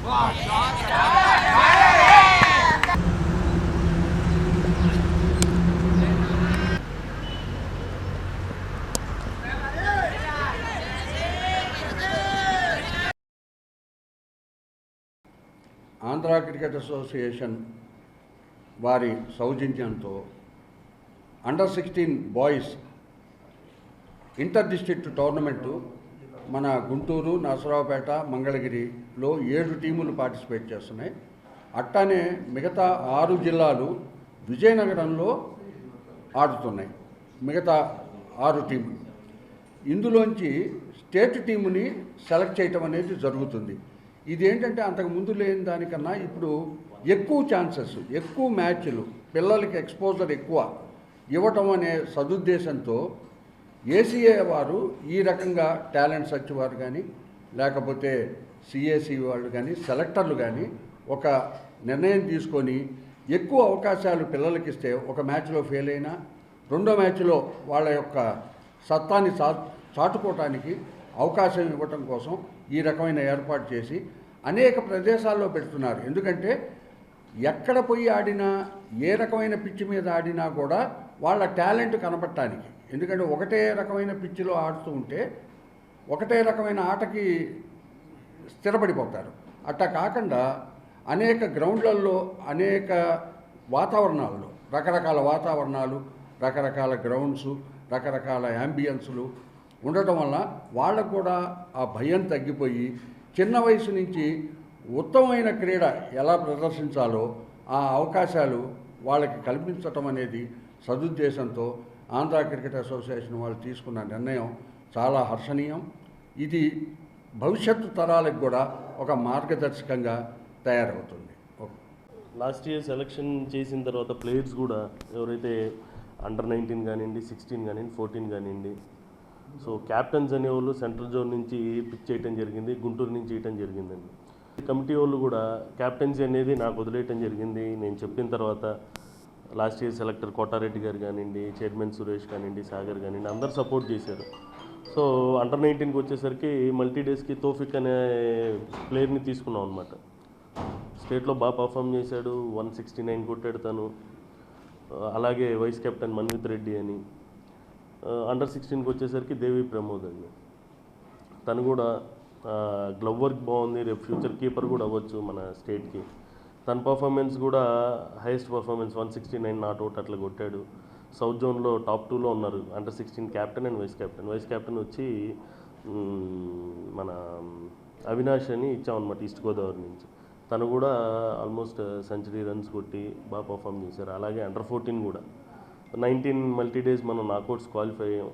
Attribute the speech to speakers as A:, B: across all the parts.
A: Andhra cricket association వారి సౌజన్యంతో అండర్-16 boys inter district tournament మన గుంటూరు, నరసరావుపేట, మంగళగిరిలో 7 టీములు పార్టిసిపేట్ చేస్తున్నాయి. అట్టానే మిగతా 6 జిల్లాలు విజయనగరంలో ఆడుతున్నాయి. మిగతా 6 టీములు ఇందులోంచి స్టేట్ టీముని సెలెక్ట్ చేయటం అనేది జరుగుతుంది. ఇదేంటంటే అంతకుముందు లేని దానికన్నా ఇప్పుడు ఎక్కువ ఛాన్సెస్, ఎక్కువ మ్యాచ్లు, పిల్లలకి ఎక్స్పోజర్ ఎక్కువ ఇవ్వటం అనే సదుద్దేశంతో ఏసీఏ వారు ఈ రకంగా టాలెంట్ సర్చ్ వారు కానీ లేకపోతే సిఏసి వాళ్ళు కానీ సెలెక్టర్లు కానీ ఒక నిర్ణయం తీసుకొని ఎక్కువ అవకాశాలు పిల్లలకి ఇస్తే ఒక మ్యాచ్లో ఫెయిల్ అయినా రెండో మ్యాచ్లో వాళ్ళ యొక్క సత్తాని చాటుకోవటానికి అవకాశం ఇవ్వటం కోసం ఈ రకమైన ఏర్పాటు చేసి అనేక ప్రదేశాల్లో పెడుతున్నారు. ఎందుకంటే ఎక్కడ పోయి ఆడినా, ఏ రకమైన పిచ్చి మీద ఆడినా కూడా వాళ్ళ టాలెంట్ కనపడటానికి. ఎందుకంటే ఒకటే రకమైన పిచ్చిలో ఆడుతూ ఉంటే ఒకటే రకమైన ఆటకి స్థిరపడిపోతారు. అట్టా కాకుండా అనేక గ్రౌండ్లలో, అనేక వాతావరణాల్లో, రకరకాల వాతావరణాలు, రకరకాల గ్రౌండ్స్, రకరకాల యాంబియన్స్లు ఉండటం వల్ల వాళ్ళకు కూడా ఆ భయం తగ్గిపోయి చిన్న వయసు నుంచి ఉత్తమమైన క్రీడ ఎలా ప్రదర్శించాలో ఆ అవకాశాలు వాళ్ళకి కల్పించటం అనేది సదుద్దేశంతో ఆంధ్ర క్రికెట్ అసోసియేషన్ వాళ్ళు తీసుకున్న నిర్ణయం చాలా హర్షణీయం. ఇది భవిష్యత్తు తరాలకు కూడా ఒక మార్గదర్శకంగా తయారవుతుంది.
B: లాస్ట్ ఇయర్ సెలక్షన్ చేసిన తర్వాత ప్లేయర్స్ కూడా ఎవరైతే అండర్-19 కానివ్వండి, 16 కానివ్వండి, 14 కానివ్వండి, సో క్యాప్టెన్స్ అనేవాళ్ళు సెంట్రల్ జోన్ నుంచి పిక్ చేయడం జరిగింది, గుంటూరు నుంచి చేయడం జరిగిందండి. కమిటీ వాళ్ళు కూడా క్యాప్టెన్సీ అనేది నాకు వదిలేయటం జరిగింది. నేను చెప్పిన తర్వాత లాస్ట్ ఇయర్ సెలెక్టర్ కోటారెడ్డి గారు కానివ్వండి, చైర్మన్ సురేష్ కానివ్వండి, సాగర్ కానివ్వండి, అందరు సపోర్ట్ చేశారు. సో అండర్-19కి వచ్చేసరికి మల్టీడేస్కి తోఫిక్ అనే ప్లేయర్ని తీసుకున్నాం అనమాట. స్టేట్లో బాగా పర్ఫామ్ చేశాడు, 169 కొట్టాడు తను. అలాగే వైస్ కెప్టెన్ మన్విత్ రెడ్డి అని. అండర్-16కి వచ్చేసరికి దేవి ప్రమోద్ అండి, తను కూడా గ్లవ్ వర్క్ బాగుంది, రేపు ఫ్యూచర్ కీపర్ కూడా అవ్వచ్చు మన స్టేట్కి. తన పర్ఫార్మెన్స్ కూడా హైయెస్ట్ పర్ఫార్మెన్స్ 169 నాట్ అవుట్ అట్లా కొట్టాడు. సౌత్ జోన్లో టాప్ 2లో ఉన్నారు అండర్-16 captain and vice captain. Vice captain వచ్చి మన అవినాష్ అని ఇచ్చామన్నమాట ఈస్ట్ గోదావరి నుంచి. తను కూడా ఆల్మోస్ట్ సెంచరీ రన్స్ కొట్టి బాగా పర్ఫామ్ చేశారు. అలాగే అండర్-14 కూడా 19 మల్టీడేస్ మనం నాకౌట్స్ క్వాలిఫై అయ్యాం.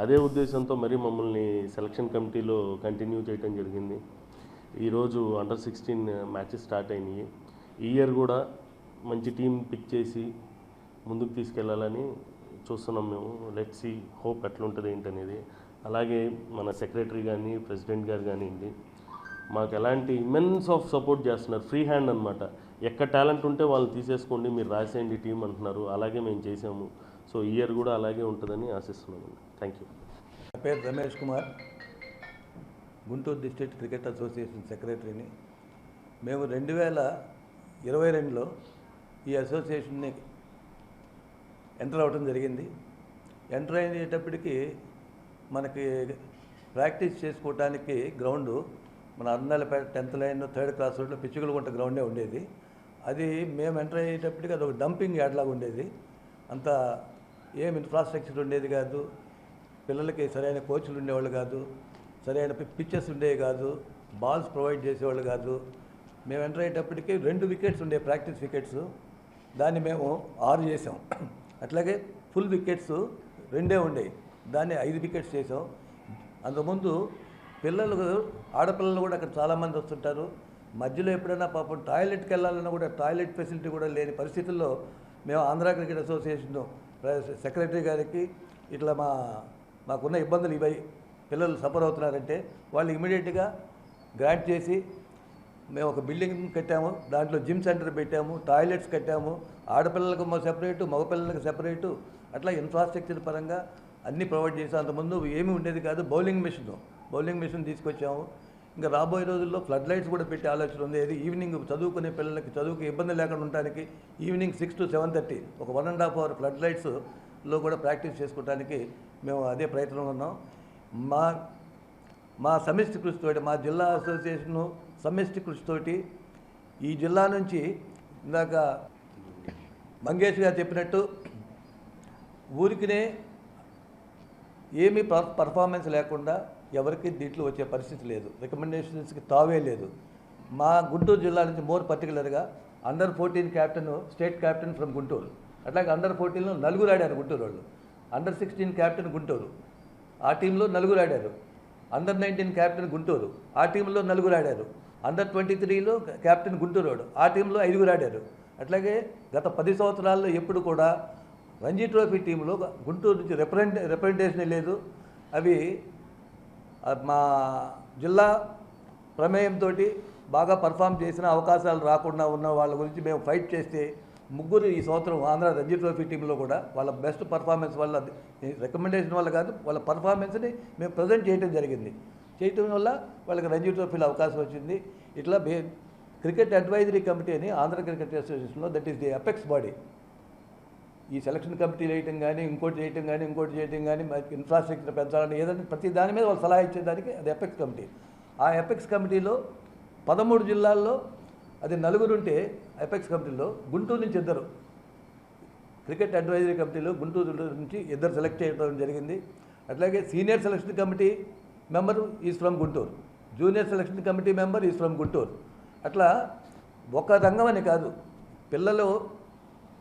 B: అదే ఉద్దేశంతో మరి మమ్మల్ని సెలక్షన్ కమిటీలో కంటిన్యూ చేయడం జరిగింది. ఈరోజు అండర్-16 మ్యాచెస్ స్టార్ట్ అయినాయి. ఈ ఇయర్ కూడా మంచి టీం పిక్ చేసి ముందుకు తీసుకెళ్లాలని చూస్తున్నాం మేము. లెట్స్ సీ, హోప్ ఎట్లుంటుంది ఏంటనేది. అలాగే మన సెక్రటరీ కానీ, ప్రెసిడెంట్ గారు కానివ్వండి, మాకు ఎలాంటి ఇమెన్స్ ఆఫ్ సపోర్ట్ చేస్తున్నారు. ఫ్రీ హ్యాండ్ అనమాట. ఎక్కడ టాలెంట్ ఉంటే వాళ్ళు తీసేసుకోండి, మీరు రాసేయండి టీం అంటున్నారు. అలాగే మేము చేసాము. సో ఈ ఇయర్ కూడా అలాగే ఉంటుందని ఆశిస్తున్నాము. Thank you.
C: నా పేరు Ramesh Kumar, Guntur district cricket association సెక్రటరీని. మేము 2022లో ఈ అసోసియేషన్ని ఎంటర్ అవ్వడం జరిగింది. ఎంటర్ అయ్యేటప్పటికి మనకి ప్రాక్టీస్ చేసుకోవడానికి గ్రౌండు మన అర్నాలపేట 10th లైన్ 3rd క్రాస్ రోడ్లో పిచ్చుకలగుంట గ్రౌండే ఉండేది. అది మేము ఎంటర్ అయ్యేటప్పటికి అది ఒక డంపింగ్ యార్డ్లాగా ఉండేది. అంత ఏం ఇన్ఫ్రాస్ట్రక్చర్ ఉండేది కాదు, పిల్లలకి సరైన కోచ్లు ఉండేవాళ్ళు కాదు, సరైన పిచ్చెస్ ఉండేవి కాదు, బాల్స్ ప్రొవైడ్ చేసేవాళ్ళు కాదు. మేము ఎంటర్ అయ్యేటప్పటికి 2 వికెట్స్ ఉండే ప్రాక్టీస్ వికెట్స్, దాన్ని మేము 6 చేసాం. అట్లాగే ఫుల్ వికెట్స్ 2 ఉండేవి, దాన్ని 5 వికెట్స్ చేసాం. అంతకుముందు పిల్లలు, ఆడపిల్లలు కూడా అక్కడ చాలామంది వస్తుంటారు. మధ్యలో ఎప్పుడైనా పాపం టాయిలెట్కి వెళ్ళాలన్నా కూడా టాయిలెట్ ఫెసిలిటీ కూడా లేని పరిస్థితుల్లో మేము ఆంధ్ర క్రికెట్ అసోసియేషన్ సెక్రటరీ గారికి ఇట్లా మాకున్న ఇబ్బందులు ఇవి, పిల్లలు సఫర్ అవుతున్నారంటే వాళ్ళు ఇమీడియట్గా గ్రాంట్ చేసి మేము ఒక బిల్డింగ్ కట్టాము. దాంట్లో జిమ్ సెంటర్ పెట్టాము, టాయిలెట్స్ కట్టాము. ఆడపిల్లలకు సెపరేటు, మగపిల్లలకు సెపరేటు, అట్లా ఇన్ఫ్రాస్ట్రక్చర్ పరంగా అన్నీ ప్రొవైడ్ చేసాం. అంతకుముందు ఏమీ ఉండేది కాదు. బౌలింగ్ మిషన్ తీసుకొచ్చాము. ఇంకా రాబోయే రోజుల్లో ఫ్లడ్ లైట్స్ కూడా పెట్టే ఆలోచన ఉంది. ఇది ఈవినింగ్ చదువుకునే పిల్లలకి చదువుకు ఇబ్బంది లేకుండా ఉండడానికి ఈవినింగ్ 6 to 7:30 ఒక 1.5 hour ఫ్లడ్ లైట్స్లో కూడా ప్రాక్టీస్ చేసుకోవడానికి మేము అదే ప్రయత్నంలో ఉన్నాం. మా సమిష్టి కృషితోటి, మా జిల్లా అసోసియేషను సమిష్టి కృషితోటి ఈ జిల్లా నుంచి ఇందాక మంగేష్ గారు చెప్పినట్టు ఊరికినే ఏమీ పర్ఫార్మెన్స్ లేకుండా ఎవరికి దీంట్లో వచ్చే పరిస్థితి లేదు. రికమెండేషన్స్కి తావే లేదు. మా గుంటూరు జిల్లా నుంచి మోర్ పర్టికులర్గా అండర్-14 captain, state captain from Guntur. అట్లాగే అండర్-14లో 4 ఆడారు గుంటూరు వాళ్ళు. అండర్-16 క్యాప్టెన్ గుంటూరు, ఆ టీంలో 4 ఆడారు. అండర్-19 క్యాప్టెన్ గుంటూరు, ఆ టీంలో 4 ఆడారు. అండర్-23లో క్యాప్టెన్ గుంటూరు వాడు, ఆ టీంలో 5 ఆడారు. అట్లాగే గత 10 సంవత్సరాల్లో ఎప్పుడు కూడా రంజీ ట్రోఫీ టీంలో గుంటూరు నుంచి రిప్రజెంటేషన్ లేదు. అవి మా జిల్లా ప్రమేయంతో బాగా పర్ఫామ్ చేసిన అవకాశాలు రాకుండా ఉన్న వాళ్ళ గురించి మేము ఫైట్ చేస్తే 3 ఈ సంవత్సరం ఆంధ్ర రంజీ ట్రోఫీ టీంలో కూడా వాళ్ళ బెస్ట్ పర్ఫార్మెన్స్ వల్ల, రికమెండేషన్ వల్ల కాదు, వాళ్ళ పర్ఫార్మెన్స్ని మేము ప్రజెంట్ చేయడం జరిగింది. చేయటం వల్ల వాళ్ళకి రంజీ ట్రోఫీలో అవకాశం వచ్చింది. ఇట్లా క్రికెట్ అడ్వైజరీ కమిటీ అని ఆంధ్ర క్రికెట్ అసోసియేషన్లో, that is the apex body. ఈ సెలక్షన్ కమిటీలు వేయటం కానీ, ఇంకోటి చేయటం కానీ, ఇన్ఫ్రాస్ట్రక్చర్ పెంచాలని ఏదైనా ప్రతి దాని మీద వాళ్ళు సలహా ఇచ్చేదానికి అది అపెక్స్ కమిటీ. ఆ అపెక్స్ కమిటీలో 13 జిల్లాల్లో అది 4 ఉంటే అపెక్స్ కమిటీలో గుంటూరు నుంచి 2, క్రికెట్ అడ్వైజరీ కమిటీలో గుంటూరు నుంచి 2 సెలెక్ట్ చేయడం జరిగింది. అట్లాగే senior selection committee member is from Guntur, junior selection committee member is from Guntur. అట్లా ఒక రంగం అని కాదు,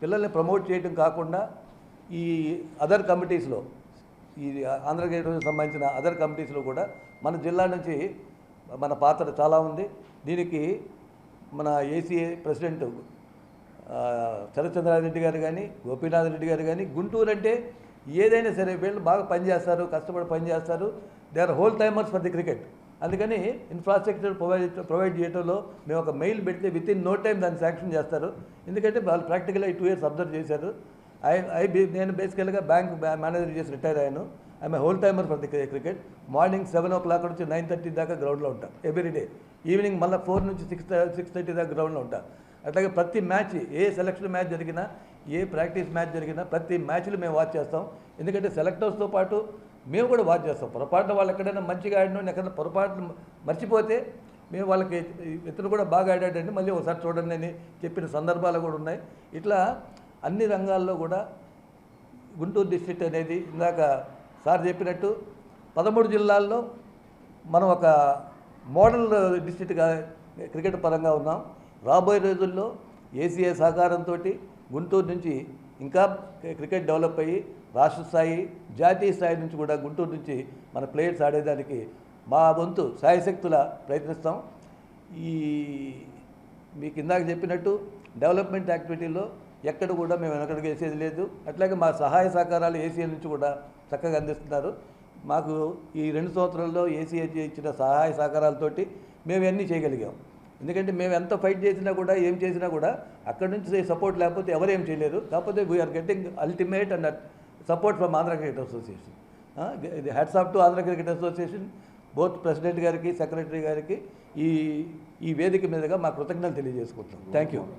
C: పిల్లల్ని ప్రమోట్ చేయడం కాకుండా ఈ అదర్ కమిటీస్లో, ఈ ఆంధ్రప్రదేశ్కి సంబంధించిన అదర్ కమిటీస్లో కూడా మన జిల్లా నుంచి మన పాత్ర చాలా ఉంది. దీనికి మన ఏసీఏ ప్రెసిడెంట్ శరత్చంద్రారెడ్డి గారు కానీ, గోపీనాథ్ రెడ్డి గారు కానీ, గుంటూరు అంటే ఏదైనా సరే వీళ్ళు బాగా పనిచేస్తారు, కష్టపడి పనిచేస్తారు. They are whole timers for the cricket. అందుకని ఇన్ఫ్రాస్ట్రక్చర్ ప్రొవైడ్ చేయడంలో మేము ఒక మెయిల్ పెడితే విత్ ఇన్ నో టైం దాన్ని శాంక్షన్ చేస్తారు. ఎందుకంటే వాళ్ళు ప్రాక్టికల్గా 2 years అబ్జర్వ్ చేశారు. నేను బేసికల్గా బ్యాంక్ మేనేజర్ చేసి రిటైర్ అయ్యాను. I'm whole timer for the cricket. Morning 7 o'clock నుంచి 9:30 దాకా గ్రౌండ్లో ఉంటా ఎవ్రీడే. ఈవినింగ్ మళ్ళీ 4 నుంచి 6:30 దాకా గ్రౌండ్లో ఉంటా. అట్లాగే ప్రతి మ్యాచ్, ఏ సెలక్షన్ మ్యాచ్ జరిగినా, ఏ ప్రాక్టీస్ మ్యాచ్ జరిగినా ప్రతి మ్యాచ్లు మేము వాచ్ చేస్తాం. ఎందుకంటే సెలెక్టర్స్తో పాటు మేము కూడా వాచ్ చేస్తాం. పొరపాటున వాళ్ళు ఎక్కడైనా మంచిగా ఆడిన, ఎక్కడైనా పొరపాటున మర్చిపోతే మేము వాళ్ళకి ఇతను కూడా బాగా ఆడాడండి, మళ్ళీ ఒకసారి చూడండి అని చెప్పిన సందర్భాలు కూడా ఉన్నాయి. ఇట్లా అన్ని రంగాల్లో కూడా గుంటూరు డిస్ట్రిక్ట్ అనేది ఇందాక సార్ చెప్పినట్టు 13 జిల్లాల్లో మనం ఒక మోడల్ డిస్ట్రిక్ట్గా క్రికెట్ పరంగా ఉన్నాం. రాబోయే రోజుల్లో ఏసీఏ సహకారంతో గుంటూరు నుంచి ఇంకా క్రికెట్ డెవలప్ అయ్యి రాష్ట్ర స్థాయి, జాతీయ స్థాయి నుంచి కూడా గుంటూరు నుంచి మన ప్లేయర్స్ ఆడేదానికి మా వంతు శాయశక్తుల ప్రయత్నిస్తాం. మీకు ఇందాక చెప్పినట్టు డెవలప్మెంట్ యాక్టివిటీలో ఎక్కడ కూడా మేము వెనకడుగు వేసేది లేదు. అట్లాగే మా సహాయ సహకారాలు ఏసీఏ నుంచి కూడా చక్కగా అందిస్తున్నారు. మాకు ఈ 2 సంవత్సరాల్లో ఏసీఏ ఇచ్చిన సహాయ సహకారాలతోటి మేము అన్నీ చేయగలిగాం. ఎందుకంటే మేము ఎంత ఫైట్ చేసినా కూడా, ఏం చేసినా కూడా అక్కడి నుంచి సపోర్ట్ లేకపోతే ఎవరేం చేయలేరు. కాకపోతే we're getting ultimate and support from Andhra cricket association. ఇది hats off to Andhra cricket association, both president గారికి, సెక్రటరీ గారికి ఈ వేదిక మీదుగా మా కృతజ్ఞతలు తెలియజేసుకుంటాం. Thank you.